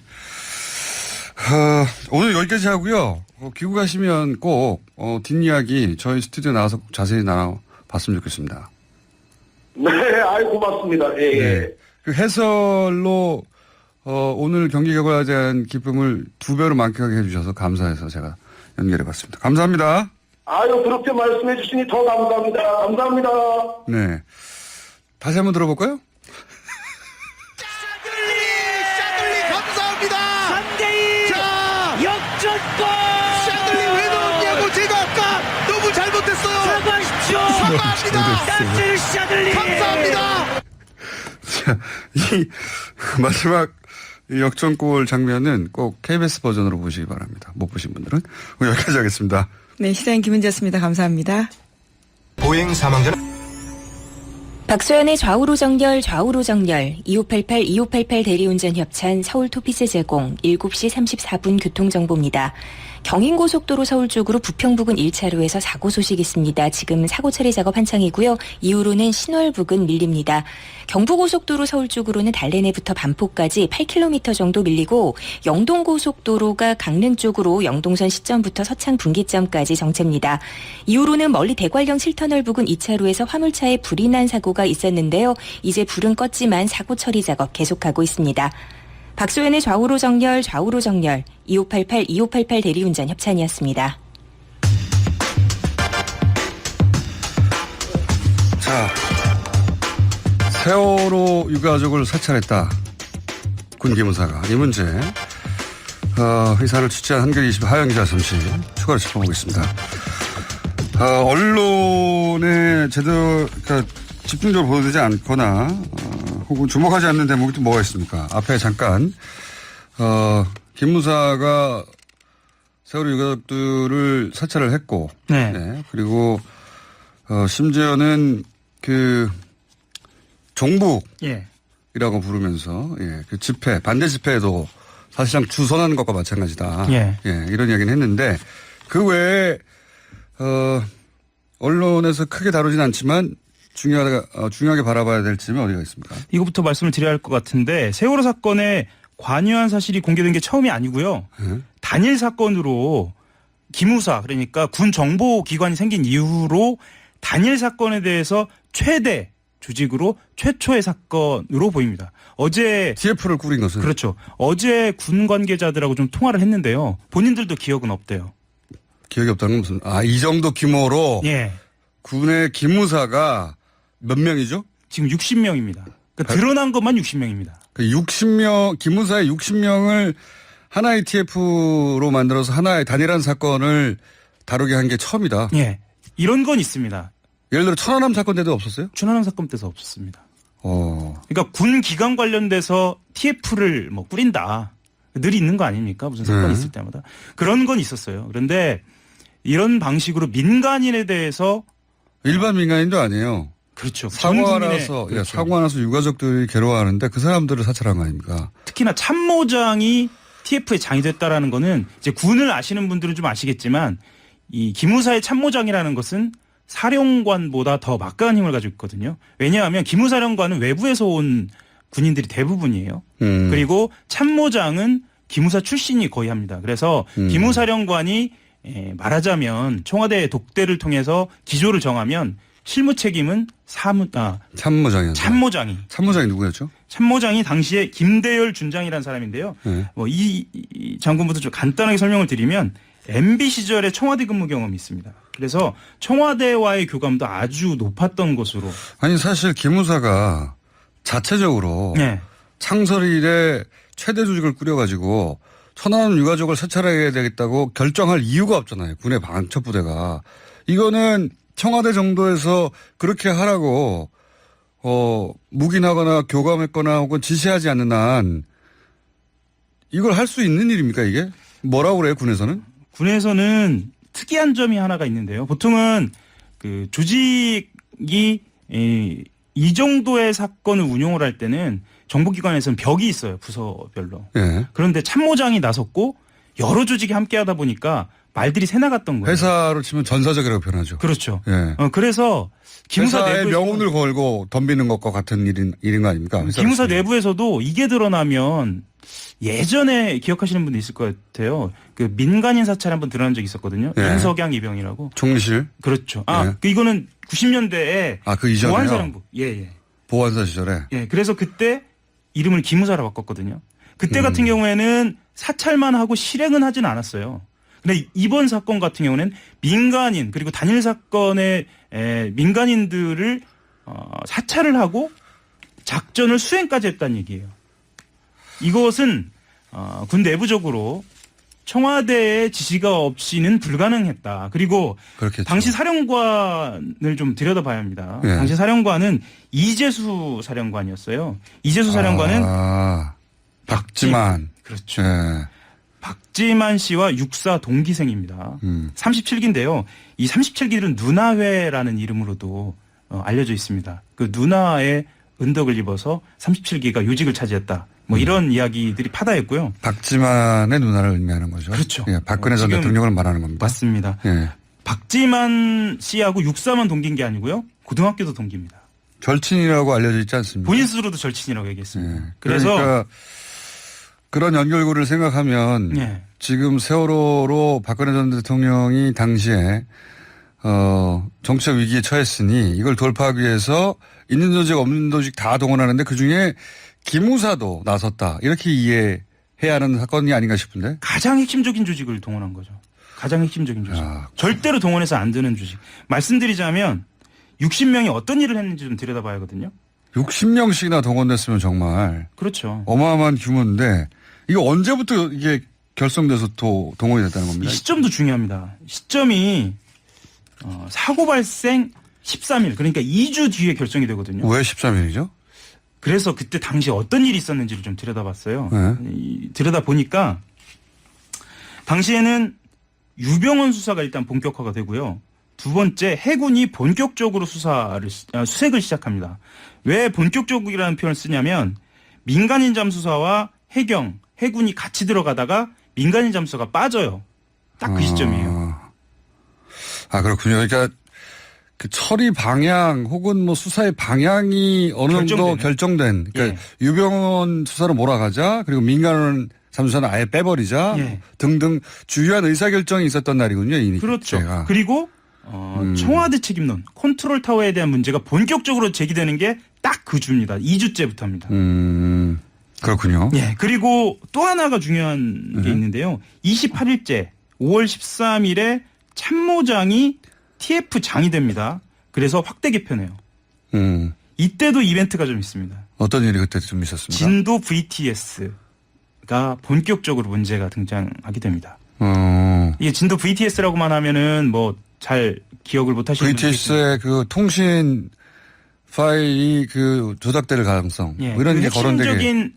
오늘 여기까지 하고요. 귀국하시면 꼭, 뒷이야기 저희 스튜디오에 나와서 꼭 자세히 나눠봤으면 좋겠습니다. 네, 아이, 고맙습니다. 예, 예. 네. 그 해설로, 오늘 경기 결과에 대한 기쁨을 2배로 만끽하게 해주셔서 감사해서 제가 연결해봤습니다. 감사합니다. 아유, 그렇게 말씀해 주시니 더 감사합니다. 감사합니다. 네. 다시 한번 들어볼까요? 감사합니다. 3대2 자, 역전골. 샤들리 왜 넣었냐고 제가 아까 너무 잘못했어요. 사과하십시오. 사과합니다. 딴지를 샤들리. 감사합니다. 자, 이 마지막 역전골 장면은 꼭 KBS 버전으로 보시기 바랍니다. 못 보신 분들은. 여기까지 하겠습니다. 네, 시사인 김은지였습니다. 감사합니다. 보행 사망자는 박소연의 좌우로 정렬 2588 대리운전 협찬 서울 토피스 제공 7시 34분 교통정보입니다. 경인고속도로 서울 쪽으로 부평 부근 1차로에서 사고 소식 있습니다. 지금 사고 처리 작업 한창이고요. 이후로는 신월 부근 밀립니다. 경부고속도로 서울 쪽으로는 달래내부터 반포까지 8km 정도 밀리고 영동고속도로가 강릉 쪽으로 영동선 시점부터 서창 분기점까지 정체입니다. 이후로는 멀리 대관령 7터널 부근 2차로에서 화물차에 불이 난 사고가 있었는데요. 이제 불은 껐지만 사고 처리 작업 계속하고 있습니다. 박소연의 좌우로 정렬 2588 대리운전 협찬이었습니다. 자, 세월호 유가족을 사찰했다. 군 기무사가 이 문제 의사를 취재한 한겨레 20 하영 기자 잠시 추가로 짚어보겠습니다. 언론에 제대로 그러니까 집중적으로 보도되지 않거나 혹은 주목하지 않는 대목이 또 뭐가 있습니까? 앞에 잠깐 김 무사가 세월호 유가족들을 사찰을 했고, 네. 네. 그리고 심지어는 그 종북이라고 예. 부르면서 그 집회 반대 집회에도 사실상 주선하는 것과 마찬가지다. 예. 이런 이야기는 했는데 그 외에 언론에서 크게 다루진 않지만 중요하게 바라봐야 될 점이 어디가 있습니까? 이거부터 말씀을 드려야 할 것 같은데 세월호 사건에 관여한 사실이 공개된 게 처음이 아니고요. 단일 사건으로 기무사 그러니까 군 정보기관이 생긴 이후로 단일 사건에 대해서 최대 조직으로 최초의 사건으로 보입니다. 어제 TF를 꾸린 것은 그렇죠. 어제 군 관계자들하고 좀 통화를 했는데요. 본인들도 기억은 없대요. 기억이 없다는 건 무슨 이 정도 규모로 예. 군의 기무사가 몇 명이죠? 지금 60명입니다. 그러니까 드러난 것만 60명입니다. 그 60명 기무사의 60명을 하나의 TF로 만들어서 하나의 단일한 사건을 다루게 한 게 처음이다. 예. 이런 건 있습니다. 예를 들어 천안함 사건 때도 없었어요? 천안함 사건 때도 없었습니다. 그러니까 군 기관 관련돼서 TF를 뭐 꾸린다. 늘 있는 거 아닙니까? 무슨 사건이 있을 때마다. 그런 건 있었어요. 그런데 이런 방식으로 민간인에 대해서 일반 민간인도 아니에요. 그렇죠. 사고가 전국민의- 나서 그렇죠. 사고가 나서 유가족들이 괴로워하는데 그 사람들을 사찰한 거 아닙니까? 특히나 참모장이 TF에 장이 됐다라는 거는 이제 군을 아시는 분들은 좀 아시겠지만 이 기무사의 참모장이라는 것은 사령관보다 더 막강한 힘을 가지고 있거든요. 왜냐하면 기무사령관은 외부에서 온 군인들이 대부분이에요. 그리고 참모장은 기무사 출신이 거의 합니다. 그래서 기무사령관이 말하자면 청와대 독대를 통해서 기조를 정하면 실무 책임은 참모장이었죠. 참모장이 누구였죠? 참모장이 당시에 김대열 준장이라는 사람인데요. 네. 뭐 이 장군부터 좀 간단하게 설명을 드리면 MB 시절에 청와대 근무 경험이 있습니다. 그래서 청와대와의 교감도 아주 높았던 것으로. 아니 사실 기무사가 자체적으로 네. 창설 이래 최대 조직을 꾸려가지고 천안함 유가족을 사찰해야 되겠다고 결정할 이유가 없잖아요. 군의 방첩부대가. 이거는 청와대 정도에서 그렇게 하라고 묵인하거나 교감했거나 혹은 지시하지 않는 한 이걸 할 수 있는 일입니까 이게? 뭐라고 그래요 군에서는? 군에서는 특이한 점이 하나가 있는데요. 보통은 그 조직이 이 정도의 사건을 운용을 할 때는 정보기관에서는 벽이 있어요. 부서별로. 예. 그런데 참모장이 나섰고 여러 조직이 함께 하다 보니까 말들이 새나갔던 거예요. 회사로 치면 전사적이라고 표현하죠. 그렇죠. 예. 그래서 기무사 회사의 내부에서 명운을 걸고 덤비는 것과 같은 일인 거 아닙니까? 기무사 내부에서도 이게 드러나면 예전에 기억하시는 분도 있을 것 같아요. 그 민간인 사찰 한번 드러난 적이 있었거든요. 예. 윤석양 이병이라고. 총리실? 그렇죠. 예. 이거는 90년대에 그 이전에요? 보안사령부. 예. 보안사 시절에? 예. 그래서 그때 이름을 기무사로 바꿨거든요. 그때 같은 경우에는 사찰만 하고 실행은 하진 않았어요. 근데 이번 사건 같은 경우는 민간인 그리고 단일 사건의 민간인들을 사찰을 하고 작전을 수행까지 했다는 얘기예요. 이것은 군 내부적으로 청와대의 지시가 없이는 불가능했다. 그리고 그렇겠죠. 당시 사령관을 좀 들여다봐야 합니다. 예. 당시 사령관은 이재수 사령관이었어요. 이재수 사령관은 박지만. 그렇죠. 예. 박지만 씨와 육사 동기생입니다. 37기인데요. 이 37기들은 누나회라는 이름으로도 알려져 있습니다. 그 누나의 은덕을 입어서 37기가 요직을 차지했다. 뭐 이런 이야기들이 파다했고요. 박지만의 누나를 의미하는 거죠. 그렇죠. 예, 박근혜 전 지금 대통령을 말하는 겁니다. 맞습니다. 예. 박지만 씨하고 육사만 동기인 게 아니고요. 고등학교도 동기입니다. 절친이라고 알려져 있지 않습니까? 본인 스스로도 절친이라고 얘기했습니다. 예. 그래서 그러니까 그런 연결고리를 생각하면 예. 지금 세월호로 박근혜 전 대통령이 당시에 정치적 위기에 처했으니 이걸 돌파하기 위해서 있는 조직 없는 조직 다 동원하는데 그중에 기무사도 나섰다. 이렇게 이해해야 하는 사건이 아닌가 싶은데. 가장 핵심적인 조직을 동원한 거죠. 가장 핵심적인 조직. 절대로 동원해서 안 되는 조직. 말씀드리자면 60명이 어떤 일을 했는지 좀 들여다봐야 하거든요. 60명씩이나 동원됐으면 정말 그렇죠. 어마어마한 규모인데 이거 언제부터 이게 결성돼서 동원이 됐다는 이 겁니다. 시점도 중요합니다. 시점이 사고 발생 13일 그러니까 2주 뒤에 결정이 되거든요. 왜 13일이죠? 그래서 그때 당시 어떤 일이 있었는지를 좀 들여다봤어요. 들여다보니까 당시에는 유병헌 수사가 일단 본격화가 되고요. 두 번째 해군이 본격적으로 수색을 시작합니다. 왜 본격적이라는 표현을 쓰냐면 민간인 잠수사와 해군이 같이 들어가다가 민간인 잠수사가 빠져요. 딱 그 시점이에요. 아 그렇군요. 그러니까 그 처리 방향 혹은 뭐 수사의 방향이 어느 정도 결정된. 그러니까 유병헌 수사로 몰아가자 그리고 민간 잠수사는 아예 빼버리자 등등 주요한 의사결정이 있었던 날이군요. 이 그렇죠. 때가. 그리고 청와대 책임론 컨트롤 타워에 대한 문제가 본격적으로 제기되는 게 딱 그 주입니다. 2주째부터입니다. 그렇군요. 예. 그리고 또 하나가 중요한 게 있는데요. 28일째 5월 13일에 참모장이 TF장이 됩니다. 그래서 확대 개편해요. 이때도 이벤트가 좀 있습니다. 어떤 일이 그때 좀 있었습니까? 진도 VTS가 본격적으로 문제가 등장하게 됩니다. 이게 진도 VTS라고만 하면은 뭐 잘 기억을 못 하시는 분들 VTS의 그 통신 파일이 그 조작될 가능성 뭐 이런 게 거론되게. 핵심적인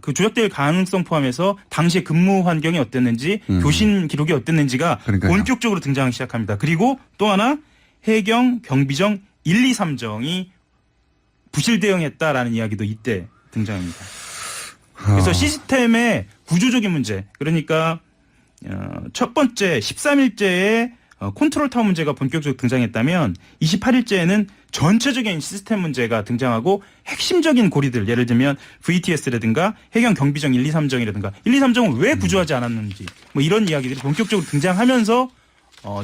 그 조작될 가능성 포함해서 당시의 근무 환경이 어땠는지 교신 기록이 어땠는지가 그러니까요. 본격적으로 등장하기 시작합니다. 그리고 또 하나 해경 경비정 1, 2, 3정이 부실 대응했다라는 이야기도 이때 등장합니다. 그래서 시스템의 구조적인 문제 그러니까 첫 번째 13일째에 컨트롤 타워 문제가 본격적으로 등장했다면 28일째에는 전체적인 시스템 문제가 등장하고 핵심적인 고리들 예를 들면 VTS라든가 해경 경비정 1, 2, 3정이라든가 1, 2, 3정을 왜 구조하지 않았는지 뭐 이런 이야기들이 본격적으로 등장하면서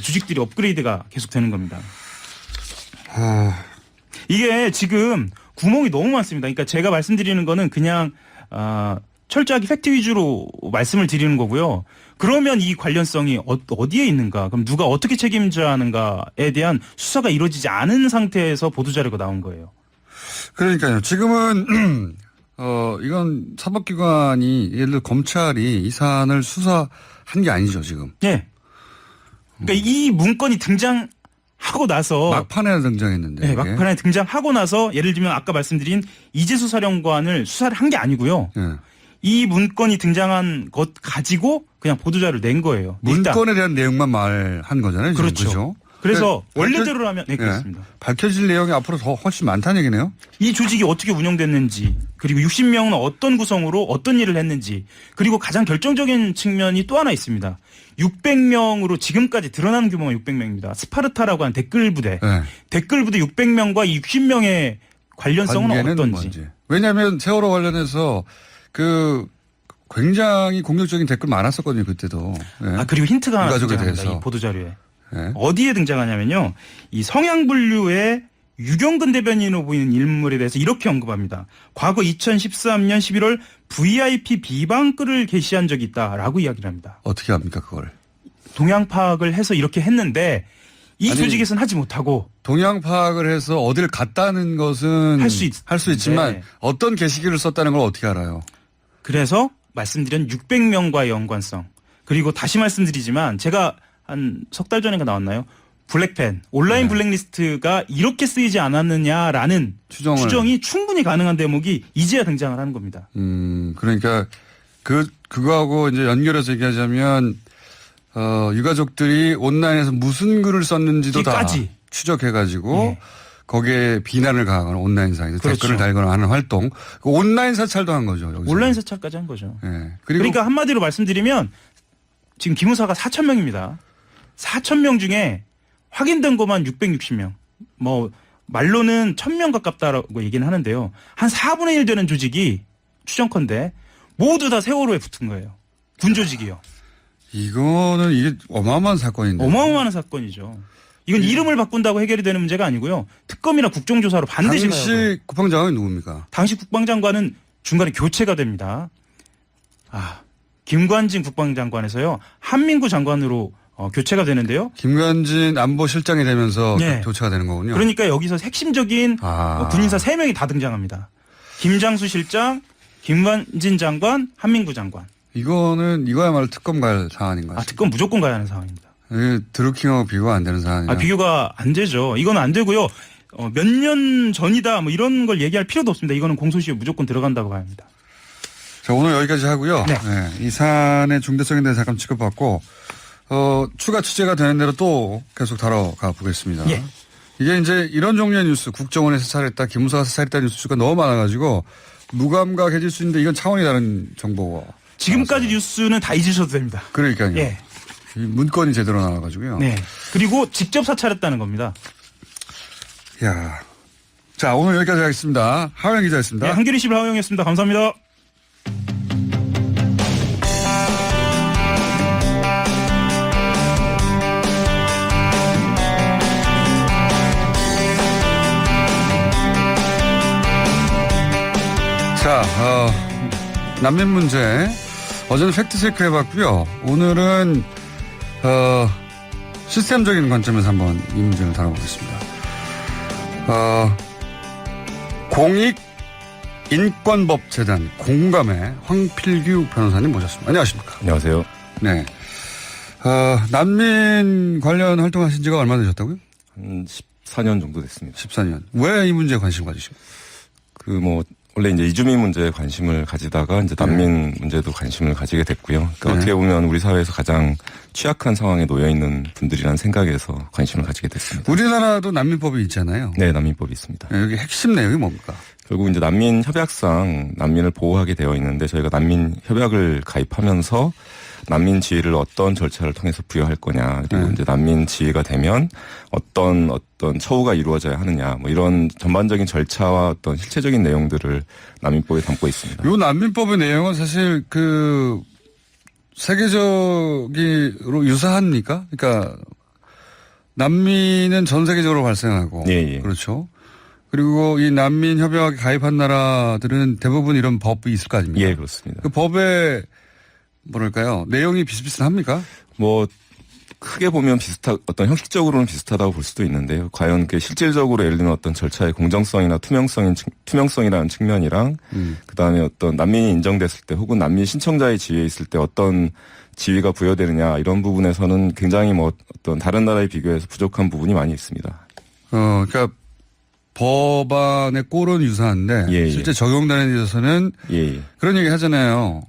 주식들이 업그레이드가 계속되는 겁니다. 이게 지금 구멍이 너무 많습니다. 그러니까 제가 말씀드리는 거는 그냥 철저하게 팩트 위주로 말씀을 드리는 거고요. 그러면 이 관련성이 어디에 있는가? 그럼 누가 어떻게 책임져야 하는가에 대한 수사가 이루어지지 않은 상태에서 보도자료가 나온 거예요. 그러니까요. 지금은 이건 사법기관이 예를 들어 검찰이 이 사안을 수사한 게 아니죠 지금. 네. 그러니까 이 문건이 등장하고 나서 막판에 등장했는데. 네, 막판에 등장하고 나서 예를 들면 아까 말씀드린 이재수 사령관을 수사를 한 게 아니고요. 이 문건이 등장한 것 가지고 그냥 보도자료를 낸 거예요. 문건에 대한 내용만 말한 거잖아요. 지금. 그렇죠. 그래서 원래대로라면 그렇습니다. 밝혀질 내용이 앞으로 더 훨씬 많다는 얘기네요. 이 조직이 어떻게 운영됐는지 그리고 60명은 어떤 구성으로 어떤 일을 했는지 그리고 가장 결정적인 측면이 또 하나 있습니다. 600명으로 지금까지 드러난 규모가 600명입니다. 스파르타라고 하는 댓글 부대. 댓글 부대 600명과 60명의 관련성은 어떤지. 뭔지. 왜냐하면 세월호 관련해서 그 굉장히 공격적인 댓글 많았었거든요. 그때도. 그리고 힌트가 하나 가족에 등장합니다. 대해서. 이 보도자료에. 어디에 등장하냐면요. 이 성향 분류의 유경근 대변인으로 보이는 인물에 대해서 이렇게 언급합니다. 과거 2013년 11월 VIP 비방글을 게시한 적이 있다라고 이야기를 합니다. 어떻게 합니까 그걸? 동향 파악을 해서 이렇게 했는데 이 조직에서는 하지 못하고 동향 파악을 해서 어딜 갔다는 것은 할 수 있지만 어떤 게시글을 썼다는 걸 어떻게 알아요? 그래서 말씀드린 600명과의 연관성 그리고 다시 말씀드리지만 제가 한 석 달 전인가 나왔나요? 블랙펜 온라인 블랙리스트가 이렇게 쓰이지 않았느냐라는 추정이 충분히 가능한 대목이 이제야 등장을 하는 겁니다. 그러니까 그거하고 이제 연결해서 얘기하자면 유가족들이 온라인에서 무슨 글을 썼는지도 다 추적해가지고 거기에 비난을 가하거나 온라인상에서 댓글을 달거나 하는 활동. 그 온라인 사찰도 한 거죠. 여기서. 온라인 사찰까지 한 거죠. 그리고 그러니까 한마디로 말씀드리면 지금 기무사가 4,000명입니다. 4,000명 중에 확인된 것만 660명. 뭐 말로는 1,000명 가깝다라고 얘기는 하는데요. 한 4분의 1 되는 조직이 추정컨대 모두 다 세월호에 붙은 거예요. 군 조직이요. 이거는 이게 어마어마한 사건인데. 어마어마한 사건이죠. 이건 이름을 바꾼다고 해결이 되는 문제가 아니고요. 특검이나 국정조사로 반드시 가야 돼요. 당시 국방장관이 누굽니까? 당시 국방장관은 중간에 교체가 됩니다. 김관진 국방장관에서요. 한민구 장관으로 교체가 되는데요. 김관진 안보실장이 되면서 교체가 되는 거군요. 그러니까 여기서 핵심적인 군인사 3명이 다 등장합니다. 김장수 실장, 김관진 장관, 한민구 장관. 이거야말로 특검 갈 사안인가요? 특검 무조건 가야 하는 상황입니다. 드루킹하고 비교가 안 되는 사안이야. 비교가 안 되죠. 이건 안 되고요. 몇 년 전이다 뭐 이런 걸 얘기할 필요도 없습니다. 이거는 공소시효 무조건 들어간다고 봐야 합니다. 자, 오늘 여기까지 하고요. 네. 이 사안의 중대성에 대해서 잠깐 짚어봤고, 추가 취재가 되는 대로 또 계속 다뤄가 보겠습니다. 예. 이게 이제 이런 종류의 뉴스, 국정원에서 사살했다, 기무사가 사살했다 뉴스가 너무 많아가지고 무감각해질 수 있는데 이건 차원이 다른 정보가. 지금까지 뉴스는 다 잊으셔도 됩니다. 그러니까요. 예. 이 문건이 제대로 나와가지고요. 네. 그리고 직접 사찰했다는 겁니다. 야. 자, 오늘 여기까지 하겠습니다. 하영 기자였습니다. 네, 한겨레 신문 하영이었습니다. 감사합니다. 자, 난민 문제. 어제는 팩트체크 해봤고요. 오늘은, 시스템적인 관점에서 한번 이 문제를 다뤄보겠습니다. 공익인권법재단 공감의 황필규 변호사님 모셨습니다. 안녕하십니까. 안녕하세요. 네. 난민 관련 활동하신 지가 얼마나 되셨다고요? 한 14년 정도 됐습니다. 14년. 왜 이 문제에 관심 가지십니까? 원래 이제 이주민 문제에 관심을 가지다가 이제 난민 문제도 관심을 가지게 됐고요. 그러니까 어떻게 보면 우리 사회에서 가장 취약한 상황에 놓여 있는 분들이라는 생각에서 관심을 가지게 됐습니다. 우리나라도 난민법이 있잖아요. 네, 난민법이 있습니다. 네, 여기 핵심 내용이 뭡니까? 결국 이제 난민 협약상 난민을 보호하게 되어 있는데 저희가 난민 협약을 가입하면서 난민 지위를 어떤 절차를 통해서 부여할 거냐, 그리고 이제 난민 지위가 되면 어떤 처우가 이루어져야 하느냐, 뭐 이런 전반적인 절차와 어떤 실체적인 내용들을 난민법에 담고 있습니다. 요 난민법의 내용은 사실 세계적으로 유사합니까? 그러니까 난민은 전 세계적으로 발생하고, 예. 그렇죠. 그리고 이 난민 협약에 가입한 나라들은 대부분 이런 법이 있을 거 아닙니까? 예, 그렇습니다. 그 법에 뭐랄까요? 내용이 비슷비슷합니까? 뭐 크게 보면 어떤 형식적으로는 비슷하다고 볼 수도 있는데요. 과연 그 실질적으로 예를 들면 어떤 절차의 공정성이나 투명성이라는 측면이랑 그다음에 어떤 난민이 인정됐을 때 혹은 난민 신청자의 지위에 있을 때 어떤 지위가 부여되느냐 이런 부분에서는 굉장히 뭐 어떤 다른 나라에 비교해서 부족한 부분이 많이 있습니다. 그러니까 법안의 꼴은 유사한데 예. 실제 적용되는 데 있어서는 예. 그런 얘기 하잖아요.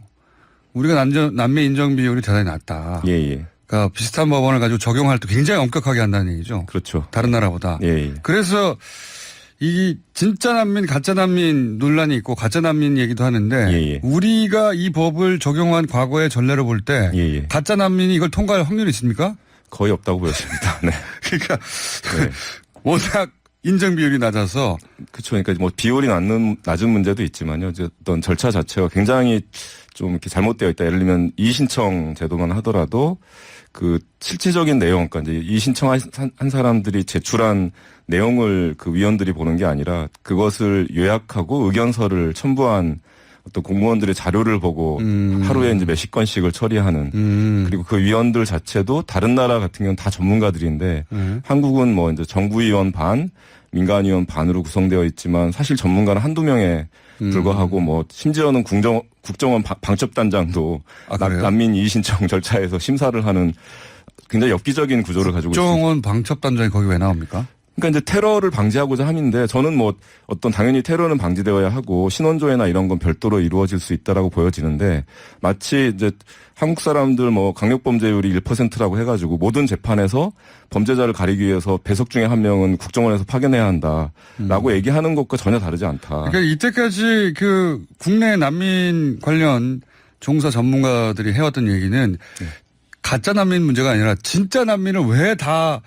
우리가 난민 인정 비율이 대단히 낮다. 예. 그러니까 비슷한 법안을 가지고 적용할 때 굉장히 엄격하게 한다는 얘기죠. 그렇죠. 다른 나라보다. 예. 그래서 이 진짜 난민, 가짜 난민 논란이 있고 가짜 난민 얘기도 하는데 예. 우리가 이 법을 적용한 과거의 전례를 볼 때 예. 가짜 난민이 이걸 통과할 확률이 있습니까? 거의 없다고 보여집니다. 네. 그러니까 네. 워낙 인정 비율이 낮아서 그렇죠. 그러니까 뭐 비율이 낮은 문제도 있지만요. 이제 어떤 절차 자체가 굉장히 좀 이렇게 잘못되어 있다. 예를 들면 이의신청 제도만 하더라도 그 실질적인 내용, 그러니까 이제 이의신청한 사람들이 제출한 내용을 그 위원들이 보는 게 아니라 그것을 요약하고 의견서를 첨부한 어떤 공무원들의 자료를 보고 하루에 이제 몇십 건씩을 처리하는 그리고 그 위원들 자체도 다른 나라 같은 경우는 다 전문가들인데 한국은 뭐 이제 정부위원 반, 민간위원 반으로 구성되어 있지만 사실 전문가는 한두 명에 불과하고 뭐 심지어는 국정원 방첩단장도 난민 이의신청 절차에서 심사를 하는 굉장히 엽기적인 구조를 가지고 있습니다. 국정원 방첩단장이 거기 왜 나옵니까? 그러니까 이제 테러를 방지하고자 함인데 저는 뭐 어떤 당연히 테러는 방지되어야 하고 신원조회나 이런 건 별도로 이루어질 수 있다라고 보여지는데 마치 이제 한국 사람들 뭐 강력범죄율이 1%라고 해가지고 모든 재판에서 범죄자를 가리기 위해서 배석 중에 한 명은 국정원에서 파견해야 한다라고 얘기하는 것과 전혀 다르지 않다. 그러니까 이때까지 그 국내 난민 관련 종사 전문가들이 해왔던 얘기는 가짜 난민 문제가 아니라 진짜 난민을 왜 다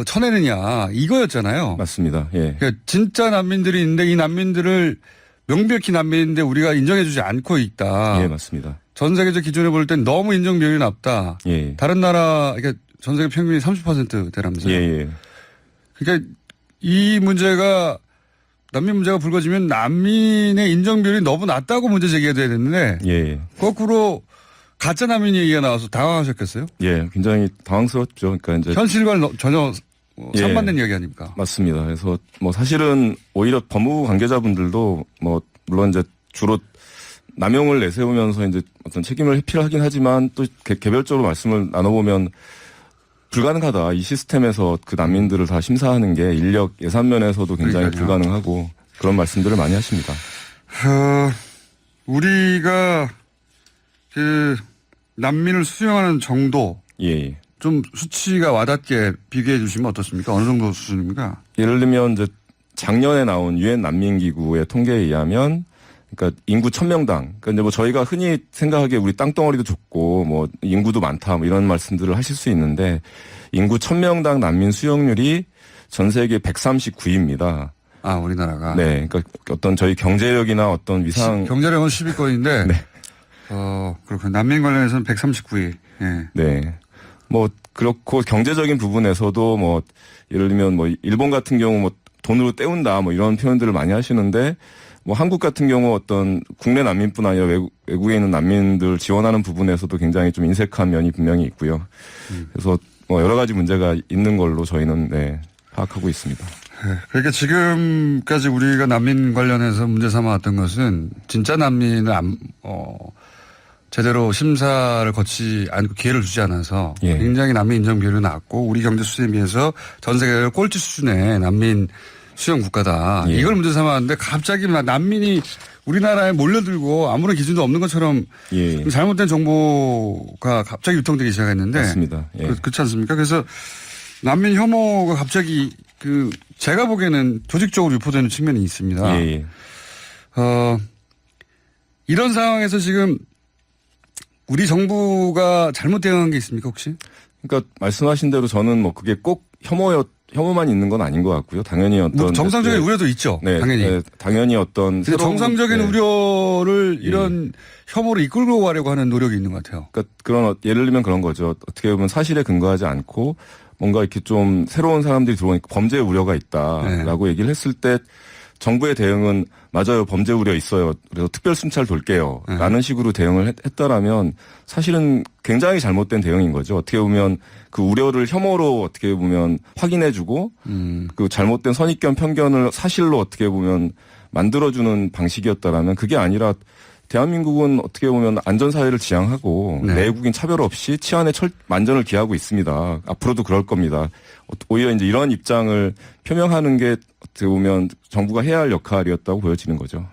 쳐내느냐 이거였잖아요. 맞습니다. 예. 그러니까 진짜 난민들이 있는데 이 난민들을 명백히 난민인데 우리가 인정해주지 않고 있다. 예, 맞습니다. 전 세계적 기준에 볼 땐 너무 인정 비율이 낮다. 예. 다른 나라 그러니까 전 세계 평균이 30%대라면서요. 예. 그러니까 이 문제가 난민 문제가 불거지면 난민의 인정 비율이 너무 낮다고 문제 제기가 돼야 되는데 예. 거꾸로 가짜 난민 얘기가 나와서 당황하셨겠어요? 예, 굉장히 당황스럽죠. 그러니까 이제 현실과는 전혀 예. 상반된 이야기 아닙니까? 맞습니다. 그래서 뭐 사실은 오히려 법무부 관계자분들도 뭐 물론 이제 주로 남용을 내세우면서 이제 어떤 책임을 회피를 하긴 하지만 또 개별적으로 말씀을 나눠보면 불가능하다. 이 시스템에서 그 난민들을 다 심사하는 게 인력 예산 면에서도 굉장히 그러니까요. 불가능하고 그런 말씀들을 많이 하십니다. 우리가 그 난민을 수용하는 정도 예. 좀 수치가 와닿게 비교해 주시면 어떻습니까? 어느 정도 수준입니까? 예를 들면 이제 작년에 나온 유엔 난민기구의 통계에 의하면 그러니까 인구 1000명당 그러니까 이제 뭐 저희가 흔히 생각하기에 우리 땅덩어리도 좁고 뭐 인구도 많다 뭐 이런 말씀들을 하실 수 있는데 인구 1000명당 난민 수용률이 전 세계 139위입니다. 아, 우리나라가. 네. 그러니까 어떤 저희 경제력이나 어떤 위상 경제력은 10위권인데 네. 그렇군요. 난민 관련해서는 139위. 예. 네. 뭐 그렇고 경제적인 부분에서도 뭐 예를 들면 뭐 일본 같은 경우 뭐 돈으로 때운다 뭐 이런 표현들을 많이 하시는데 뭐 한국 같은 경우 어떤 국내 난민뿐 아니라 외국에 있는 난민들 지원하는 부분에서도 굉장히 좀 인색한 면이 분명히 있고요. 그래서 뭐 여러 가지 문제가 있는 걸로 저희는 네, 파악하고 있습니다. 그러니까 지금까지 우리가 난민 관련해서 문제 삼아왔던 것은 진짜 난민을 제대로 심사를 거치지 않고 기회를 주지 않아서 예. 굉장히 난민 인정 비율이 낮고 우리 경제 수준에 비해서 전 세계 꼴찌 수준의 난민 수용 국가다. 예. 이걸 문제 삼았는데 갑자기 난민이 우리나라에 몰려들고 아무런 기준도 없는 것처럼 예. 잘못된 정보가 갑자기 유통되기 시작했는데 맞습니다. 예. 그렇지 않습니까? 그래서 난민 혐오가 갑자기 제가 보기에는 조직적으로 유포되는 측면이 있습니다. 예. 이런 상황에서 지금 우리 정부가 잘못 대응한 게 있습니까, 혹시? 그러니까 말씀하신 대로 저는 뭐 그게 꼭 혐오만 있는 건 아닌 것 같고요. 당연히 어떤 정상적인 우려도 있죠. 네, 당연히. 네, 당연히 어떤 정상적인 네. 우려를 이런 혐오로 이끌고 가려고 하는 노력이 있는 것 같아요. 그러니까 그런 예를 들면 그런 거죠. 어떻게 보면 사실에 근거하지 않고 뭔가 이렇게 좀 새로운 사람들이 들어오니까 범죄 우려가 있다라고 얘기를 했을 때 정부의 대응은 맞아요. 범죄 우려 있어요. 그래서 특별 순찰 돌게요. 라는 식으로 대응을 했다라면 사실은 굉장히 잘못된 대응인 거죠. 어떻게 보면 그 우려를 혐오로 어떻게 보면 확인해주고 그 잘못된 선입견 편견을 사실로 어떻게 보면 만들어주는 방식이었다라면 그게 아니라 대한민국은 어떻게 보면 안전사회를 지향하고 네. 내국인 차별 없이 치안에 만전을 기하고 있습니다. 앞으로도 그럴 겁니다. 오히려 이제 이런 입장을 표명하는 게 어떻게 보면 정부가 해야 할 역할이었다고 보여지는 거죠.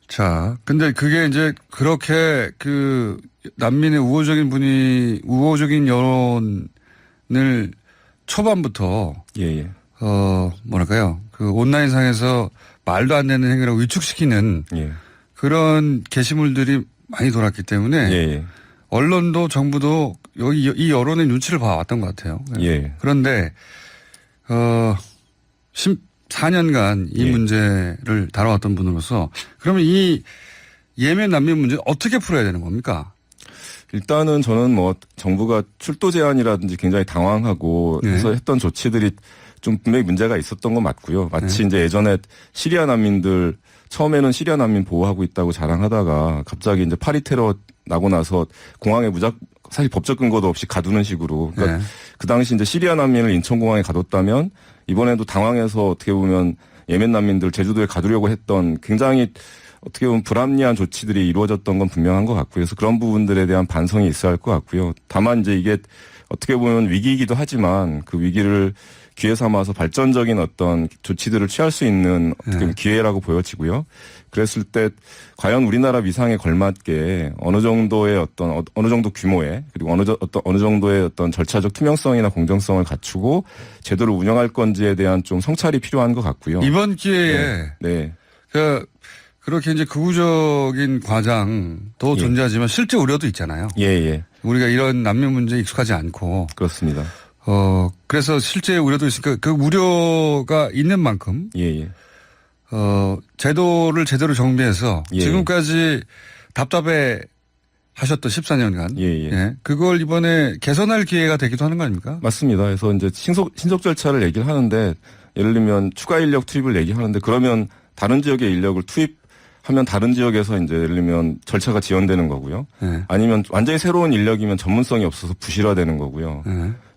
자, 근데 그게 이제 그렇게 그 난민의 우호적인 여론을 초반부터 예. 뭐랄까요? 그 온라인상에서 말도 안 되는 행위를 위축시키는 예. 그런 게시물들이 많이 돌았기 때문에 예. 언론도 정부도 여기 이 여론의 눈치를 봐왔던 것 같아요. 예. 그런데 14년간 이 예. 문제를 다뤄왔던 분으로서 그러면 이 예멘 난민 문제 어떻게 풀어야 되는 겁니까? 일단은 저는 뭐 정부가 출도 제한이라든지 굉장히 당황하고 해서 했던 조치들이 좀 분명히 문제가 있었던 건 맞고요. 마치 이제 예전에 시리아 난민들 처음에는 시리아 난민 보호하고 있다고 자랑하다가 갑자기 이제 파리 테러 나고 나서 공항에 사실 법적 근거도 없이 가두는 식으로 그러니까 그 당시 이제 시리아 난민을 인천공항에 가뒀다면 이번에도 당황해서 어떻게 보면 예멘 난민들 제주도에 가두려고 했던 굉장히 어떻게 보면 불합리한 조치들이 이루어졌던 건 분명한 것 같고요. 그래서 그런 부분들에 대한 반성이 있어야 할 것 같고요. 다만 이제 이게 어떻게 보면 위기이기도 하지만 그 위기를 기회 삼아서 발전적인 어떤 조치들을 취할 수 있는 어떻게 보면 기회라고 보여지고요. 그랬을 때 과연 우리나라 위상에 걸맞게 어느 정도 규모의 그리고 어느 정도의 어떤 절차적 투명성이나 공정성을 갖추고 제도를 운영할 건지에 대한 좀 성찰이 필요한 것 같고요. 이번 기회에 네. 그렇게 이제 극우적인 과장도 존재하지만 실제 우려도 있잖아요. 예. 우리가 이런 난민 문제에 익숙하지 않고. 그렇습니다. 그래서 실제 우려도 있으니까 그 우려가 있는 만큼. 예. 제도를 제대로 정비해서 지금까지 답답해 하셨던 14년간. 예. 그걸 이번에 개선할 기회가 되기도 하는 거 아닙니까? 맞습니다. 그래서 이제 신속 절차를 얘기를 하는데 예를 들면 추가 인력 투입을 얘기하는데 그러면 다른 지역의 인력을 투입하면 다른 지역에서 이제 예를 들면 절차가 지연되는 거고요. 아니면 완전히 새로운 인력이면 전문성이 없어서 부실화되는 거고요.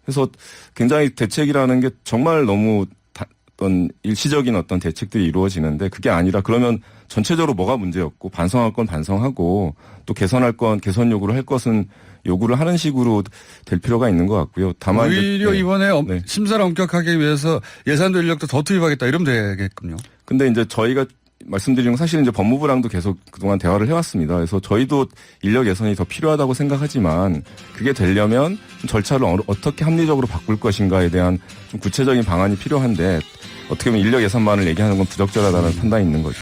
그래서 굉장히 대책이라는 게 정말 너무 어떤 일시적인 어떤 대책들이 이루어지는데 그게 아니라 그러면 전체적으로 뭐가 문제였고 반성할 건 반성하고 또 개선할 건 개선 요구를 할 것은 요구를 하는 식으로 될 필요가 있는 것 같고요. 다만 오히려 이제, 이번에 네. 심사를 엄격하기 위해서 예산도 인력도 더 투입하겠다 이러면 되겠군요. 근데 이제 저희가 말씀드린 건 사실 이제 법무부랑도 계속 그동안 대화를 해왔습니다. 그래서 저희도 인력 예산이 더 필요하다고 생각하지만 그게 되려면 절차를 어떻게 합리적으로 바꿀 것인가에 대한 좀 구체적인 방안이 필요한데 어떻게 보면 인력 예산만을 얘기하는 건 부적절하다는 판단이 있는 거죠.